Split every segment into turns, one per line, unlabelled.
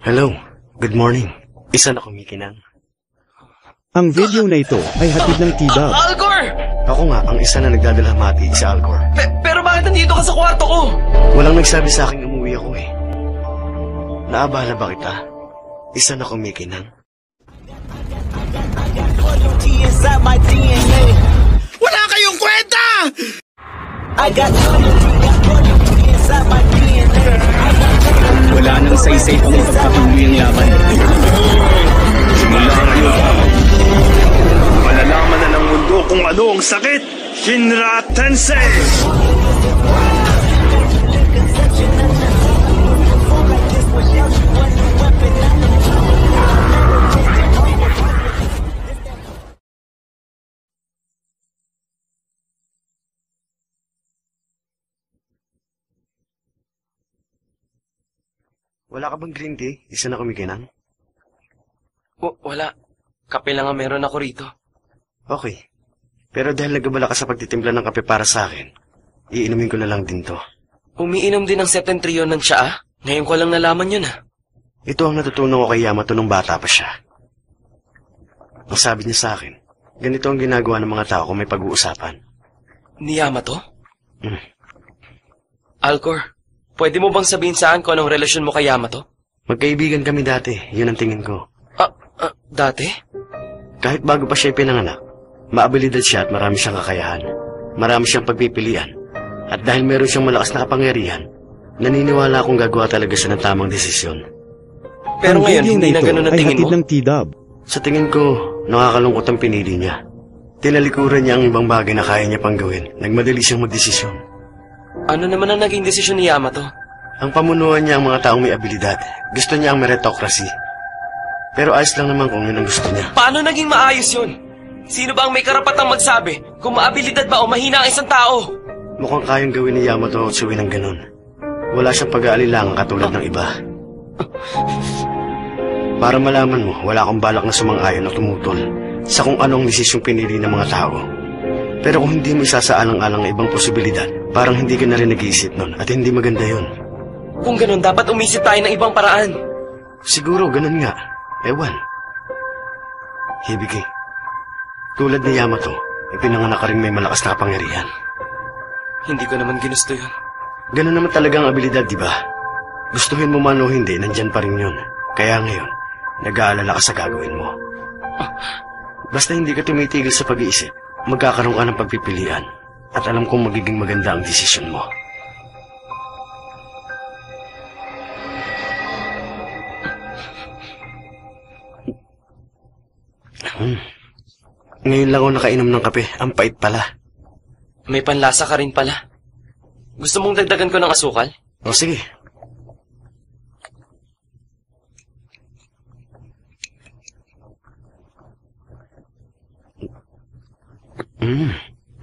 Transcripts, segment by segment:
Hello, good morning. Isa na kumikinang.
Ang video na ito ay hatid ng T-Dub.
Alcor!
Ako nga, ang isa na nagdadalamhati sa Alcor.
Pero bakit nandito ka sa kwarto ko?
Walang nagsabi sa akin umuwi ako eh. Naabala ba kita? Isa na kumikinang.
Wala kayong kwenta!
Wala nang saysay pang magpapatuloy ang laban. Simula ngayon, malalaman na ng mundo kung ano ang sakit. Shinra Tensei!
Wala ka bang green tea? Isa na kumikinang?
Wala. Kape lang ang meron ako rito.
Okay. Pero dahil nagabala ka sa pagtitimpla ng kape para sa akin, iinumin ko na lang din to.
Umiinom din ng septentrion ng tsaa? Ngayon ko lang nalaman yun
Ito ang natutunan ko kay Yamato nung bata pa siya. Ang sabi niya sa akin, ganito ang ginagawa ng mga tao kung may pag-uusapan.
Ni Yamato? Alcor, pwede mo bang sabihin saan kung anong relasyon mo kay Yamato?
Magkaibigan kami dati, yun ang tingin ko.
Dati?
Kahit bago pa siya pinanganak, maabilidad siya at marami siyang kakayahan. Marami siyang pagpipilian. At dahil meron siyang malakas na kapangyarihan, naniniwala akong gagawa talaga siya ng tamang desisyon.
Pero ngayon, hindi na ganun ang tingin mo?
Ng T-Dub.
Sa tingin ko, nakakalungkot ang pinili niya. Tinalikuran niya ang ibang bagay na kaya niya pang gawin. Nagmadali siyang magdesisyon.
Ano naman ang naging desisyon ni Yamato?
Ang pamunuan niya ang mga taong may abilidad. Gusto niya ang meritocracy. Pero ayos lang naman kung yun ang gusto niya.
Paano naging maayos yun? Sino ba ang may karapatang magsabi kung maabilidad ba o mahina ang isang tao?
Mukhang kayang gawin ni Yamato Otsui ng ganun. Wala siyang pag-aalilangan katulad ng iba. Para malaman mo, wala akong balak na sumang-ayon o tumutol sa kung anong desisyong pinili ng mga tao. Pero kung hindi mo isasaalang-alang ang ibang posibilidad, parang hindi ka na rin nag-iisip nun at hindi maganda yun.
Kung ganun, dapat umisip tayo ng ibang paraan.
Siguro, ganun nga. Ewan. Hibiki, tulad ni Yamato, ipinanganak ka rin may malakas na kapangyarihan.
Hindi ko naman ginusto yun.
Ganun naman talaga ang abilidad, di ba? Gustuhin mo man o hindi, nandyan pa rin yun. Kaya ngayon, nag-aalala ka sa gagawin mo. Basta hindi ka tumitigil sa pag-iisip, magkakaroon ka ng pagpipilian. At alam kong magiging maganda ang desisyon mo. Ngayon lang ako nakainom ng kape. Ang pait pala.
May panlasa ka rin pala. Gusto mong dagdagan ko ng asukal?
O sige.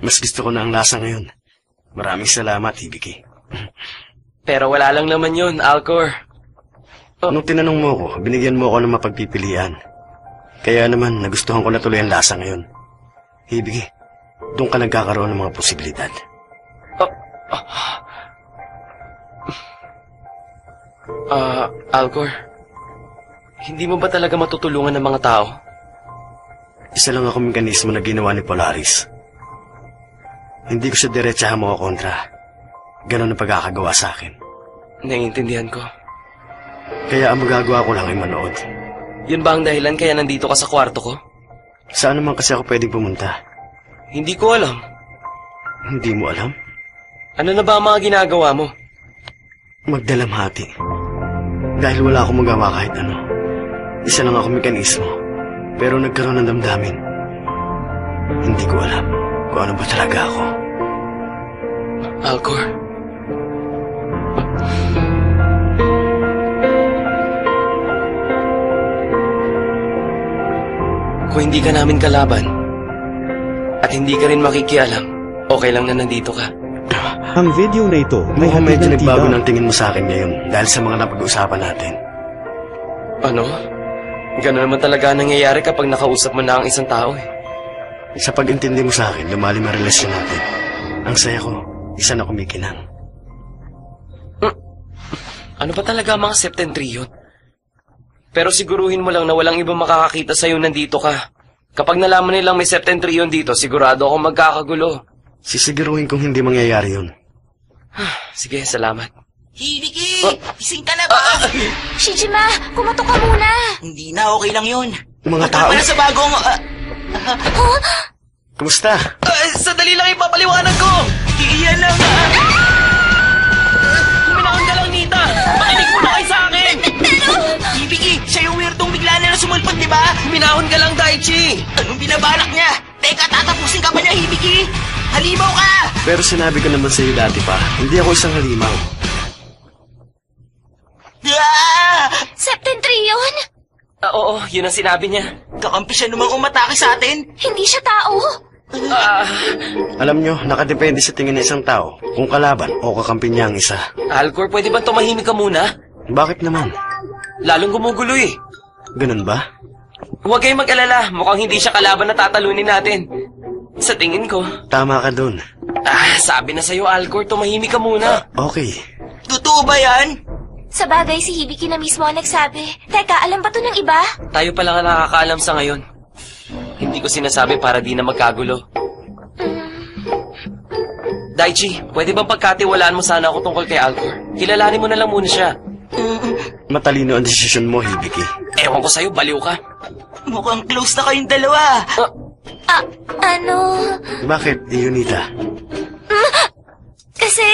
Mas gusto ko na ang lasa ngayon. Maraming salamat, Hibiki.
Pero wala lang naman yun, Alcor.
Nung tinanong mo ako, binigyan mo ako ng mapagpipilian. Kaya naman, nagustuhan ko na tuloy ang lasa ngayon. Hibiki, doon ka nagkakaroon ng mga posibilidad.
Alcor, hindi mo ba talaga matutulungan ng mga tao?
Isa lang ako mekanismo na ginawa ni Polaris. Hindi ko siya diretsahan mga kontra. Ganon ang pagkakagawa sa akin.
Naiintindihan ko.
Kaya ang magagawa ko lang ay manood.
Yun ba ang dahilan kaya nandito ka sa kwarto ko?
Saan naman kasi ako pwedeng pumunta?
Hindi ko alam.
Hindi mo alam?
Ano na ba ang mga ginagawa mo?
Magdalamhati. Dahil wala akong magawa kahit ano. Isa lang ako mekanismo. Pero nagkaroon ng damdamin. Hindi ko alam kung ano ba talaga ako.
Alcor. Kung hindi ka namin kalaban, at hindi ka rin makikialam, okay lang na nandito ka.
Ang video na ito ay
Mukhang
hatid
medyo
ng
nagbago
T-Dub.
ng tingin mo sa akin ngayon dahil sa mga napag-uusapan natin.
Ano? Gano'n naman talaga nangyayari kapag nakausap mo na ang isang tao eh.
Sa pag-intindi mo sa akin, lumalim ang relasyon natin. Ang saya ko. isa na kumikinang.
Ano ba talaga ang mga septentrion? Pero siguruhin mo lang na walang ibang makakakita sa'yo nandito ka. Kapag nalaman nilang may septentrion dito, sigurado akong magkakagulo.
Sisiguruhin kong hindi mangyayari yun.
Sige, salamat.
Hibiki! Gising ka na ba?
Shijima, kumatok ka muna.
Hindi na, okay lang yun.
Mga
Ito
tao,
para sa bagong...
kumusta?
Sandali lang ipapaliwanag ko!
Iyan na nga!
Minahon ka lang, Nita! Makinig mo na kayo sa akin!
Hibiki, siya yung weirdong bigla na sumulpot, di ba?
Minahon ka lang, Daichi!
Anong binabalak niya? Teka, tatapusin ka pa niya, Hibiki! Halimaw ka!
Pero sinabi ko naman sa'yo dati pa, hindi ako isang halimaw.
Ah!
Septentrion?
Oo, yun ang sinabi niya.
Kakampi siya namang umatake sa atin.
Hindi siya tao.
Alam nyo, nakadepende sa tingin ng isang tao kung kalaban o kakampi niya ang isa.
Alcor, pwede ba tumahimik ka muna?
Bakit naman?
Lalong gumugulo eh.
Ganun ba?
Huwag kayong mag-alala, mukhang hindi siya kalaban na tatalunin natin. Sa tingin ko.
Tama ka dun.
Sabi na sa'yo, Alcor, tumahimik ka muna.
Okay.
Totoo ba yan?
Sa bagay, si Hibiki na mismo ang nagsabi. Teka, alam ba to ng iba?
Tayo pa lang ang nakakaalam sa ngayon. Hindi ko sinasabi para di na magkagulo. Daichi, pwede bang pagkatiwalaan mo sana ako tungkol kay Alcor? Kilalanin mo na lang muna siya.
Matalino ang desisyon mo, Hibiki.
Ewan ko sa'yo, baliw ka.
Mukhang close na kayong dalawa.
Ano?
Bakit, Yunita?
Kasi,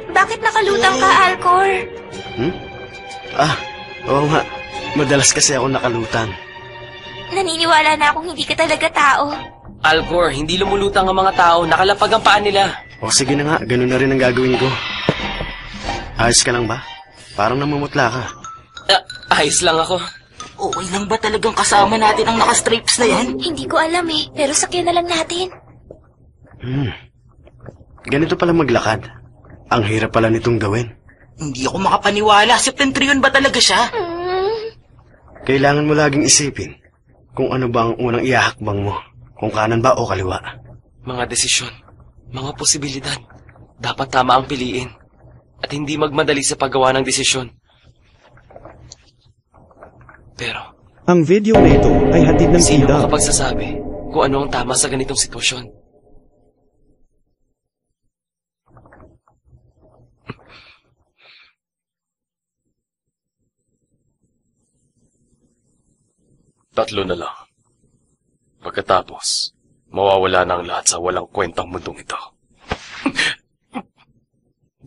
bakit nakalutang ka, Alcor?
Oo nga. Madalas kasi ako nakalutang.
Naniniwala na akong hindi ka talaga tao.
Alcor, hindi lumulutang ang mga tao, nakalapag ang paa nila.
O sige na nga, ganun na rin ang gagawin ko. Ayos ka lang ba? Parang namumutla ka.
Ayos lang ako.
Okay lang ba talagang kasama natin ang naka-stripes na yan?
Hindi ko alam eh, pero sakyan na lang natin.
Ganito pala maglakad. Ang hirap pala nitong gawin.
Hindi ako makapaniwala. Septentrion ba talaga siya?
Kailangan mo laging isipin kung ano ba ang unang ihahakbang mo. Kung kanan ba o kaliwa.
Mga desisyon, mga posibilidad, dapat tama ang piliin. At hindi magmadali sa paggawa ng desisyon. Pero,
Ang video na ito ay hatid ng
sino
Tida.
makapagsasabi kung ano ang tama sa ganitong sitwasyon?
Tatlo na lang. Pagkatapos, mawawala na ang lahat sa walang kwentang mundong ito.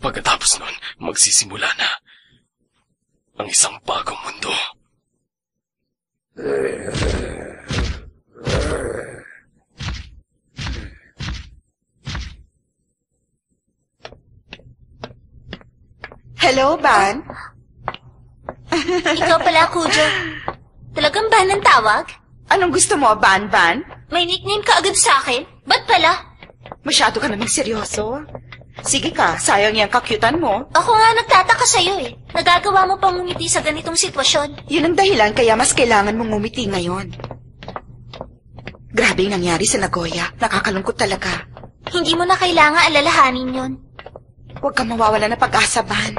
Pagkatapos nun, magsisimula na ang isang bagong mundo.
Hello, Ban?
Ikaw pala, Kujo. Talagang ba ng tawag?
Anong gusto mo, Ban?
May nickname ka agad sa akin? Ba't pala?
Masyado ka namang seryoso. Sige ka, sayang yung kakyutan mo.
Ako nga nagtataka sa'yo eh. Nagagawa mo pang ngumiti sa ganitong sitwasyon.
Yun ang dahilan kaya mas kailangan mong ngumiti ngayon. Grabe yung nangyari sa Nagoya. Nakakalungkot talaga.
Hindi mo na kailangan alalahanin yon.
Huwag kang mawawala ng pag-asa, Ban.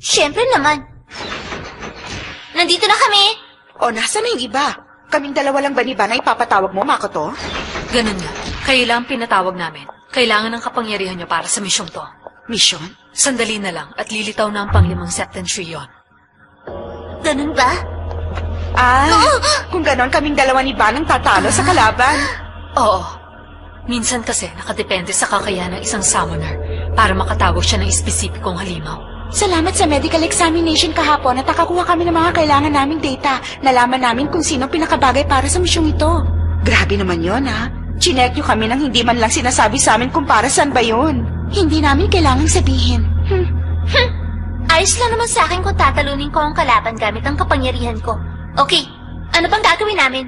Siyempre naman. Nandito na kami.
O, nasa na yung iba? Kaming dalawa lang ba ni Ban na ipapatawag mo, Makoto?
Ganun nga. Kayo lang pinatawag namin. Kailangan ng kapangyarihan niyo para sa misyong to.
Mission?
Sandali na lang at lilitaw na ang panglimang septentrion.
Ganun ba?
Kung ganon kaming dalawa ni Ban ang tatalo sa kalaban.
Oo. Minsan kasi nakadepende sa kakayahan ng isang summoner para makatawag siya ng espesipikong halimaw.
Salamat sa medical examination kahapon at nakakuha kami ng mga kailangan naming data. Nalaman namin kung sino pinakabagay para sa misyong ito. Grabe naman yon, ha? Chinek nyo kami nang hindi man lang sinasabi sa amin kung para saan ba yun. Hindi namin kailangang sabihin.
Ayos lang naman sa akin kung tatalunin ko ang kalaban gamit ang kapangyarihan ko. Okay, ano bang gagawin namin?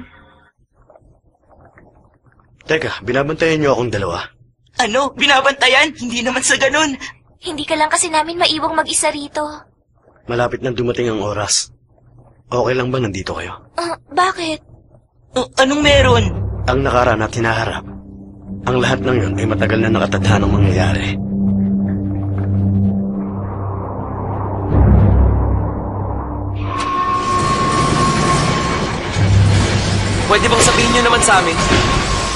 Teka, binabantayan niyo akong dalawa.
Ano? Binabantayan? Hindi naman sa ganun.
Hindi ka lang kasi namin maiwang mag-isa rito.
Malapit na dumating ang oras. Okay lang ba nandito kayo?
Bakit?
Anong meron?
Ang nakaraan at hinaharap. Ang lahat ng yun ay matagal na nakatadhanang mangyayari.
Pwede bang sabihin nyo naman sa amin?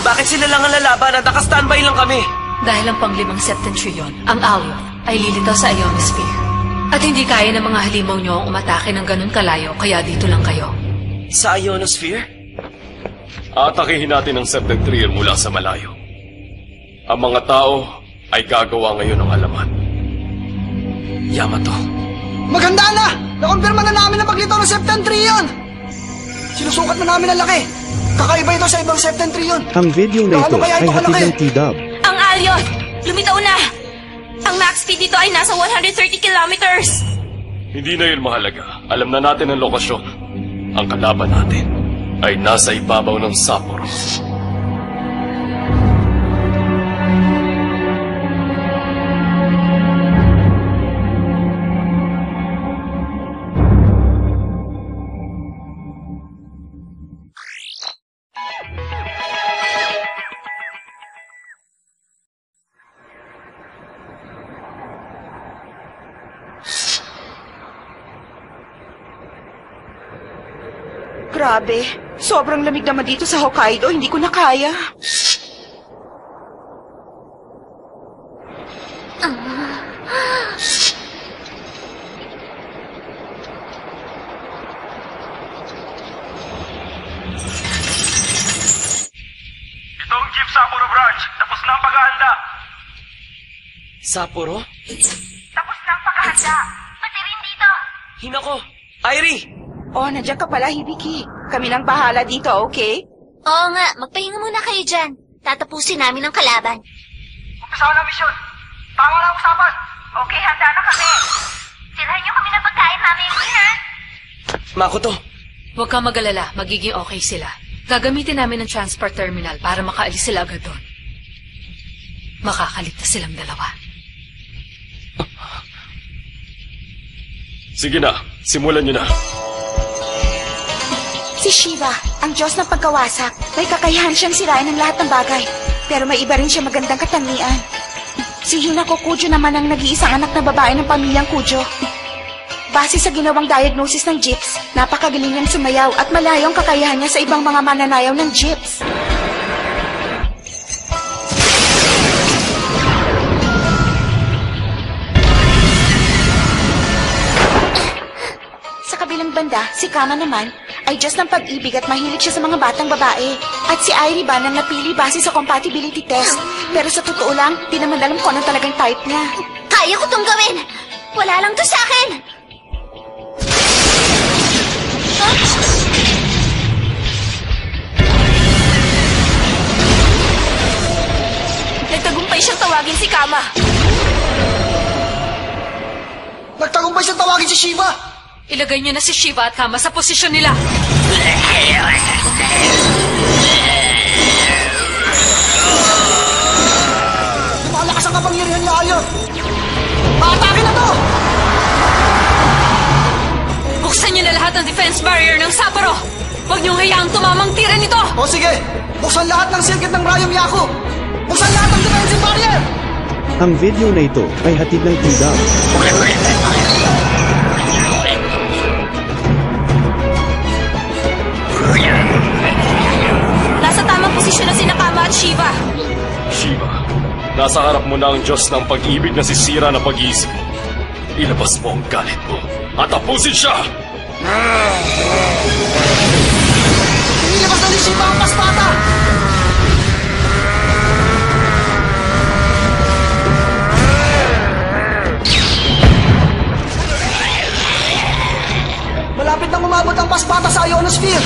Bakit sila lang ang lalaban at naka-standby lang kami?
Dahil ang pang-5 septentrion, ang Alioth, ay lilitaw sa ionosphere. At hindi kaya ng mga halimaw nyo ang umatake ng ganun kalayo, kaya dito lang kayo.
Sa ionosphere?
Atakihin natin ang septentrion mula sa malayo. Ang mga tao ay gagawa ngayon ng halaman.
Yamato.
Maganda na! Nakumpirma na namin ang paglitaw ng septentrion! Sinusukat na namin ang laki. Kakaiba ito sa ibang septentrion.
Ang video na ito ay hatid ng T-Dub.
Ang Alioth! Lumitaw na! Ang max speed dito ay nasa 130 kilometers!
Hindi na yun mahalaga. Alam na natin ang lokasyon. Ang kalaban natin ay nasa ibabaw ng Sapporo.
Grabe, sobrang lamig naman dito sa Hokkaido, hindi ko na kaya.
Itong Jeep Sapporo Branch. Tapos na ang paghahanda.
Sapporo?
Tapos na ang paghahanda. Pati rin dito.
Hinako! Airi!
Oh, nandiyan ka pala, Hibiki. Kami nang bahala dito, okay?
Oo nga, magpahinga muna kayo dyan. Tatapusin namin ang kalaban.
Umpisa na ang misyon. Tama na ang usapan.
Okay, handa na kami. Sirahan niyo kami ng pagkain namin, ha?
Makoto,
Huwag kang mag-alala, magiging okay sila. Gagamitin namin ang transport terminal para makaalis sila agad doon. Makakaligtas silang dalawa.
Sige na, simulan nyo na.
Si Shiva, ang Diyos ng pagkawasak. May kakayahan siyang sirain ang lahat ng bagay. Pero may iba rin siya magandang katangian. Si Hinako Kujo naman ang nag-iisang anak na babae ng pamilyang Kujo. Base sa ginawang diagnosis ng Jeeps, napakagaling niyang sumayaw at malayo ang kakayahan niya sa ibang mga mananayaw ng Jeeps. Sa kabilang banda, si Kama naman ay Diyos ng pag-ibig at mahilig siya sa mga batang babae. At si Airi ba nang napili base sa compatibility test. Pero sa totoo lang, di naman alam ko anong talagang type niya.
Kaya ko tong gawin. Wala lang to sa akin. Nagtagumpay siyang tawagin si Kama.
Nagtagumpay siyang tawagin si Shiva.
Ilagay niyo na si Shiva at Kama sa posisyon nila.
Lumalakas ang kapangyarihan niya, Alioth. Paatake na to!
Buksan niyo na lahat ng defense barrier ng Sapporo. Huwag niyong hayaang tumamang tira nito.
O sige, buksan lahat ng circuit ng Rayong Yaku. Buksan lahat ng defensive barrier.
Ang video na ito ay hatid ng T-Dub.
Nasa tamang posisyon na sina Kama at Shiva.
Shiva, nasa harap mo na ang Diyos ng pag-ibig na sisira na pag-iisip mo. Ilabas mo ang galit mo at tapusin siya!
Inilabas na ni Shiva ang paspada. Malapit nang umabot ang paspata sa ionosphere.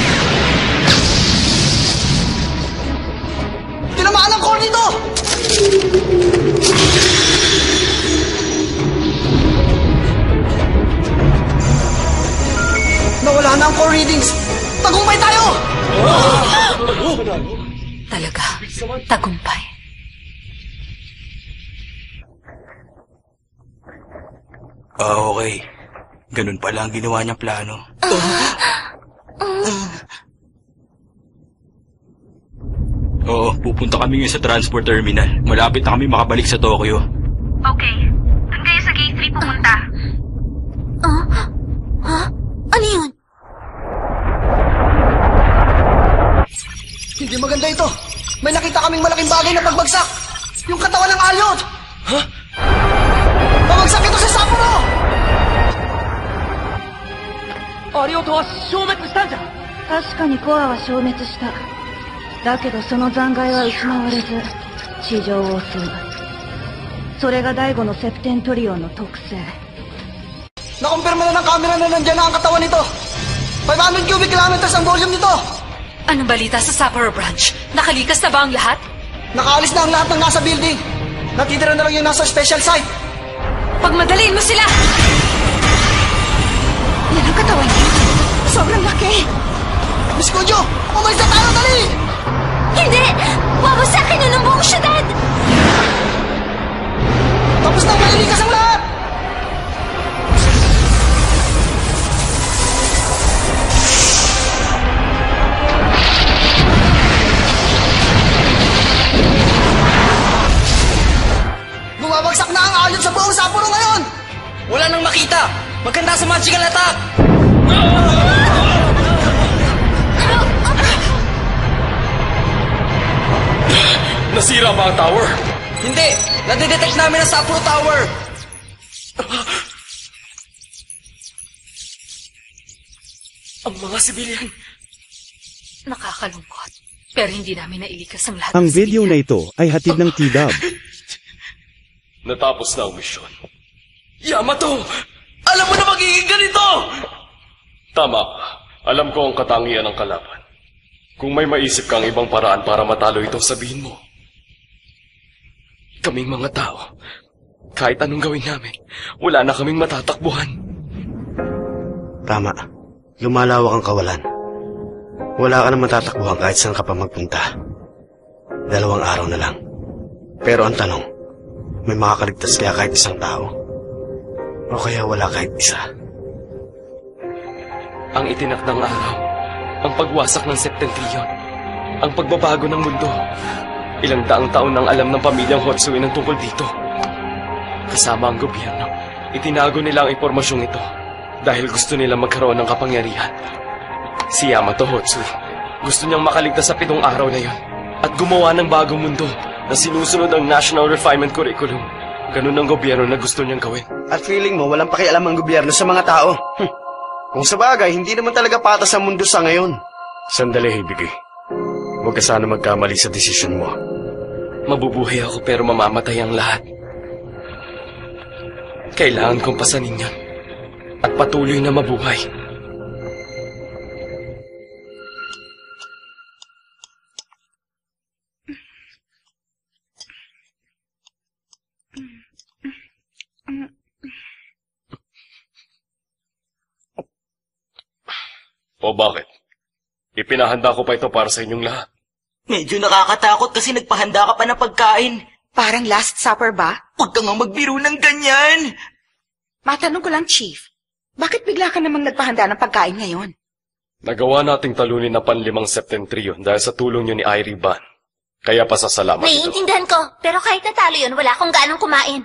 Tinamaan ang core nito! Nawala na ang core readings. Tagumpay tayo!
Talaga, tagumpay.
Okay. Ganun pala ang ginawa niyang plano.
Oo, pupunta kami ngayon sa transport terminal. Malapit na kami makabalik sa Tokyo.
Okay. Doon kayo sa gate 3 pumunta.
Ano yun?
Hindi maganda ito. May nakita kaming malaking bagay na pagbagsak. Yung katawan ng Alyot.
Ha?
Pabagsak ito sa Sapporo!
アリオトは消滅したんじゃ。確かにコアは消滅した。だけどその残骸は失われず地上を襲う。それが第5のセプテントリオンの特性。
Nakumpirma na ng kamera na nandiyan na ang katawan nito. 500 cubic kilometers ang volume nito.
Anong balita sa Sapporo Branch? Nakalikas na ba ang lahat?
Nakaalis na ang lahat ng nasa building. Natitira na lang yung nasa special site.
Pagmadaliin mo sila!
Yan ang katawan niya. Sobrang laki.
Miss Kojo, umalis na tayo, dali!
Hindi! Wawasakin yun ang buong syudad!
Tapos na malilikas ang lahat! Bumabagsak na ang Alyot sa buong Sapporo ngayon!
Wala nang makita! Maganda sa magical attack!
Nasira ba ang tower?
Hindi! Nadidetect namin ang Sapporo Tower!
Ang mga sibilyan.
Nakakalungkot. Pero hindi namin nailikas ang lahat.
Ang video na ito ay hatid ng T-Dub.
Natapos na ang misyon.
Yamato! Alam mo na magiging ganito!
Tama ka. Alam ko ang katangian ng kalaban. Kung may maisip kang ibang paraan para matalo ito, sabihin mo.
Kaming mga tao, kahit anong gawin namin, wala na kaming matatakbuhan.
Tama. Lumalawak ang kawalan. Wala ka na matatakbuhan kahit saan ka pa magpunta. 2 araw na lang. Pero ang tanong, may makakaligtas kaya kahit isang tao? O kaya wala kahit isa?
Ang itinakdang araw, ang pagwasak ng septentrion, ang pagbabago ng mundo. Ilang daang taon nang alam ng pamilyang Hotsuin ang tungkol dito. Kasama ang gobyerno, itinago nila ang impormasyong ito dahil gusto nila magkaroon ng kapangyarihan. Si Yamato Hotsui, gusto niyang makaligtas sa 7 araw na yon at gumawa ng bagong mundo na sinusunod ang National Refinement Curriculum. Ganun ang gobyerno na gusto niyang gawin.
At feeling mo walang pakialam ang gobyerno sa mga tao? Kung sa bagay, hindi naman talaga patas ang mundo sa ngayon. Sandali, Hibiki. Huwag ka sana magkamali sa desisyon mo.
Mabubuhay ako pero mamamatay ang lahat. Kailangan kong pasanin yan at patuloy na mabuhay.
O bakit? Ipinahanda ko pa ito para sa inyong lahat.
Medyo nakakatakot kasi nagpahanda ka pa ng pagkain.
Parang last supper ba?
Huwag ka nga magbiro ng ganyan.
Matanong ko lang, Chief. Bakit bigla ka namang nagpahanda ng pagkain ngayon?
Nagawa nating talunin na panlimang septentrion dahil sa tulong niyo ni Irie Ban. Kaya pasasalamat ito.
Naiintindihan ko, pero kahit natalo yun, wala akong ganong kumain.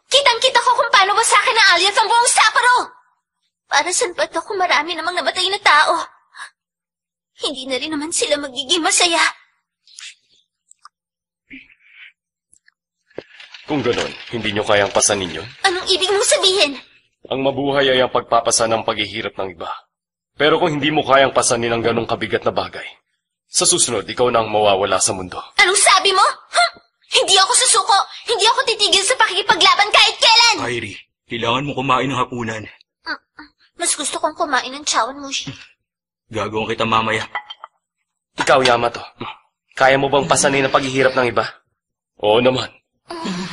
Kitang-kita ko kung paano wasakin ng Alyot ang buong Sapporo! Para saan ba ito kung marami namang namatay na tao? Hindi na rin naman sila magiging masaya.
Kung ganon, hindi nyo kayang pasanin yun?
Anong ibig mong sabihin?
Ang mabuhay ay ang pagpapasa ng paghihirap ng iba. Pero kung hindi mo kayang pasanin ang ganong kabigat na bagay, sa susunod, ikaw na ang mawawala sa mundo.
Anong sabi mo? Hindi ako susuko! Hindi ako titigil sa pakikipaglaban kahit kailan!
Irie, kailangan mo kumain ng hapunan.
Mas gusto kong kumain ng chawan mushi.
Gagawin kita mamaya.
Ikaw, Yamato, kaya mo bang pasanin ang paghihirap ng iba?
Oo naman.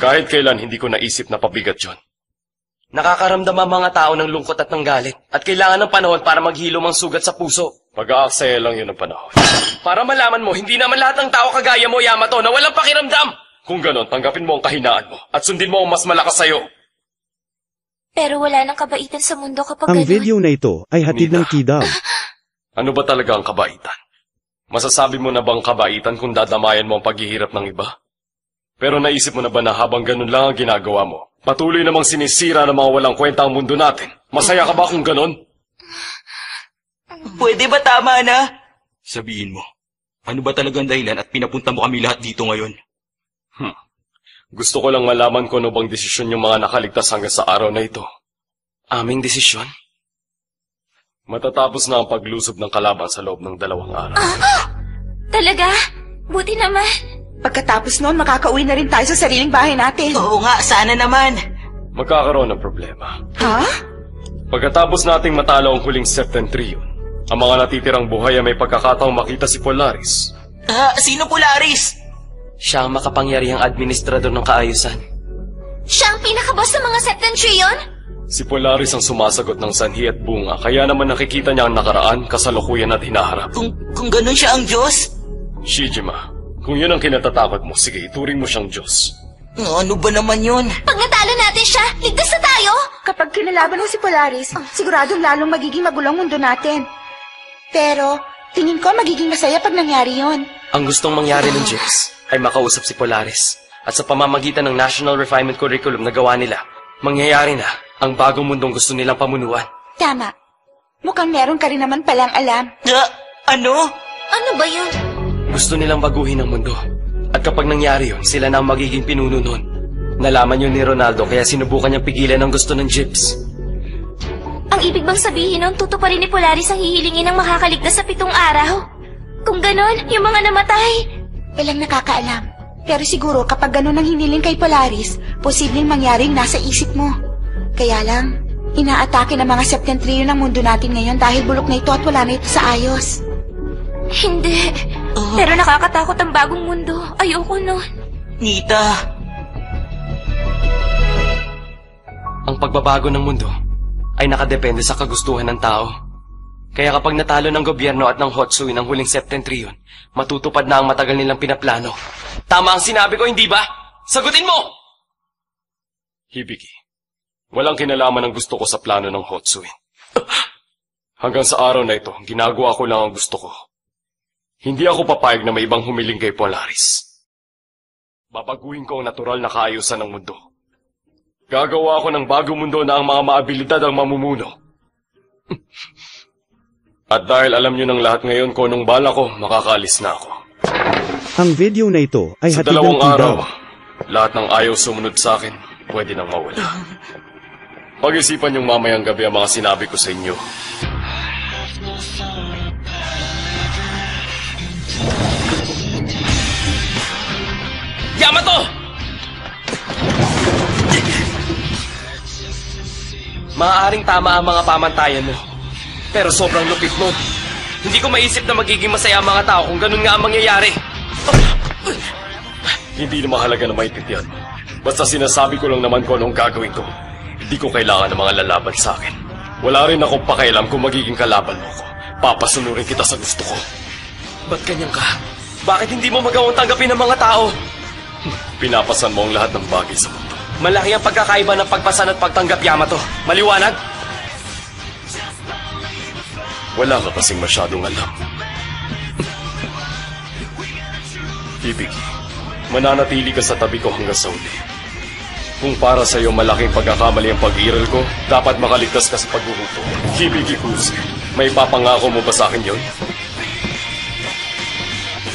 Kahit kailan hindi ko naisip na pabigat yun.
Nakakaramdam ang mga tao ng lungkot at ng galit at kailangan ng panahon para maghilom ang sugat sa puso.
Pag-aaksaya lang yun ng panahon.
Para malaman mo, hindi naman lahat ng tao kagaya mo, Yamato, na walang pakiramdam!
Kung ganon, tanggapin mo ang kahinaan mo at sundin mo ang mas malakas sa'yo.
Pero wala nang kabaitan sa mundo kapag
Ang
ganun.
video na ito ay hatid ng T-Dub.
Ano ba talaga ang kabaitan? Masasabi mo na bang kabaitan kung dadamayan mo ang paghihirap ng iba? Pero naisip mo na ba na habang ganun lang ang ginagawa mo, patuloy namang sinisira ng mga walang kwenta ang mundo natin? Masaya ka ba kung ganun?
Pwede ba tama na?
Sabihin mo, ano ba talagang dahilan at pinapunta mo kami lahat dito ngayon?
Gusto ko lang malaman kung ano bang desisyon yung mga nakaligtas hanggang sa araw na ito.
Aming desisyon?
Matatapos na ang paglusob ng kalaban sa loob ng 2 araw.
Talaga? Buti naman.
Pagkatapos noon, makakauwi na rin tayo sa sariling bahay natin.
Oo nga, sana naman.
Magkakaroon ng problema.
Ha?
Pagkatapos nating matalo ang huling Septentrion, ang mga natitirang buhay ay may pagkakataong makita si Polaris.
Sino Polaris?
Siya ang makapangyarihang administrador ng kaayusan.
Siya ang pinakaboss sa mga Septentrion?
Si Polaris ang sumasagot ng sanhi at bunga, kaya naman nakikita niya ang nakaraan, kasalukuyan at hinaharap.
Kung ganun siya ang Diyos?
Shijima, kung yun ang kinatatakot mo, sige, ituring mo siyang Diyos.
Ano ba naman yun?
Pag natalo natin siya, ligtas na tayo!
Kapag kinalaban mo si Polaris, siguradong lalong magiging magulong mundo natin. Pero, tingin ko magiging masaya pag nangyari yon.
Ang gustong mangyari ng Gyps ay makausap si Polaris. At sa pamamagitan ng National Refinement Curriculum na gawa nila, mangyayari na ang bagong mundong gusto nilang pamunuan.
Tama. Mukhang meron ka rin naman palang alam.
Ano?
Ano ba yun?
Gusto nilang baguhin ang mundo. At kapag nangyari yun, sila na ang magiging pinuno nun. Nalaman yun ni Ronaldo kaya sinubukan niyang pigilan ang gusto ng Gyps.
Ang ibig bang sabihin nun, tutuparin ni Polaris ang hihilingin ng makakaligtas sa 7 araw? Kung ganon, yung mga namatay.
Walang nakakaalam. Pero siguro kapag ganon ang hiniling kay Polaris, posibleng mangyaring nasa isip mo. Kaya lang, inaatake ng mga Septentrion ng mundo natin ngayon dahil bulok na ito at wala na ito sa ayos.
Hindi. Pero nakakatakot ang bagong mundo. Ayoko nun.
Nita.
Ang pagbabago ng mundo ay nakadepende sa kagustuhan ng tao. Kaya kapag natalo ng gobyerno at ng Hotsui ng huling Septentrion, matutupad na ang matagal nilang pinaplano. Tama ang sinabi ko, hindi ba? Sagutin mo!
Hibiki, walang kinalaman ang gusto ko sa plano ng Hotsui. Hanggang sa araw na ito, ginagawa ko lang ang gusto ko. Hindi ako papayag na may ibang humiling kay Polaris. Babaguhin ko ang natural na kaayusan ng mundo. Gagawa ako ng bagong mundo na ang mga maabilidad ang mamumuno. At dahil alam niyo ng lahat ngayon kung anong bala ko, makakaalis na ako.
Ang video na ito ay
Sa
hatid ng
2 araw,
Tibaw.
lahat ng ayaw sumunod sa akin, pwede nang mawala. Pag-isipan niyong mamayang gabi ang mga sinabi ko sa inyo.
Yamato! Maaaring tama ang mga pamantayan mo. Pero sobrang lupit mo. Hindi ko maisip na magiging masaya ang mga tao kung ganun nga ang mangyayari.
Hindi na mahalaga na maintindihan mo. Basta sinasabi ko lang naman kung anong gagawin ko. Hindi ko kailangan ng mga lalaban sa akin. Wala rin akong pakialam kung magiging kalaban mo ko. Papasunurin kita sa gusto ko.
Ba't ganyan ka? Bakit hindi mo magawang tanggapin ng mga tao?
Pinapasan mo ang lahat ng bagay sa mundo.
Malaki ang pagkakaiba ng pagpasan at pagtanggap, Yamato. Maliwanag?
Wala ka kasing masyadong alam. Ibig, mananatili ka sa tabi ko hanggang sa uli. Kung para sa iyo malaking pagkakamali ang pag-iiral ko, dapat makaligtas ka sa paghuhupo. Hibigi Kuze, may papangako mo ba sa akin yun?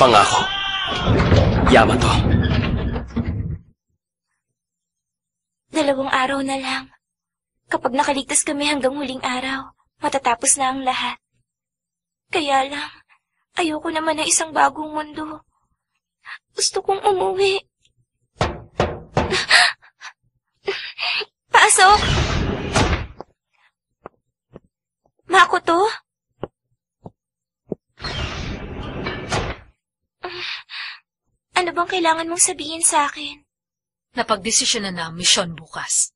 Pangako. Yamato.
2 araw na lang. Kapag nakaligtas kami hanggang huling araw, matatapos na ang lahat. Kaya lang, ayoko naman ng isang bagong mundo. Gusto kong umuwi. Pasok! Makoto? Ano bang kailangan mong sabihin sa akin?
Napagdesisyonan na ang misyon bukas.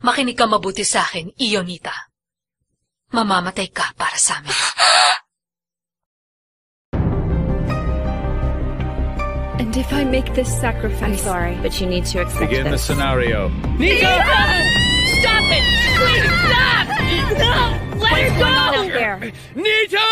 Makinig ka mabuti sa akin, Ionita. Mamamatay ka para sa amin.
And if I make this sacrifice... I'm sorry, but you need to accept
Begin the
this.
scenario.
Nita! Stop it! Please stop! No! Let her go!
Nita!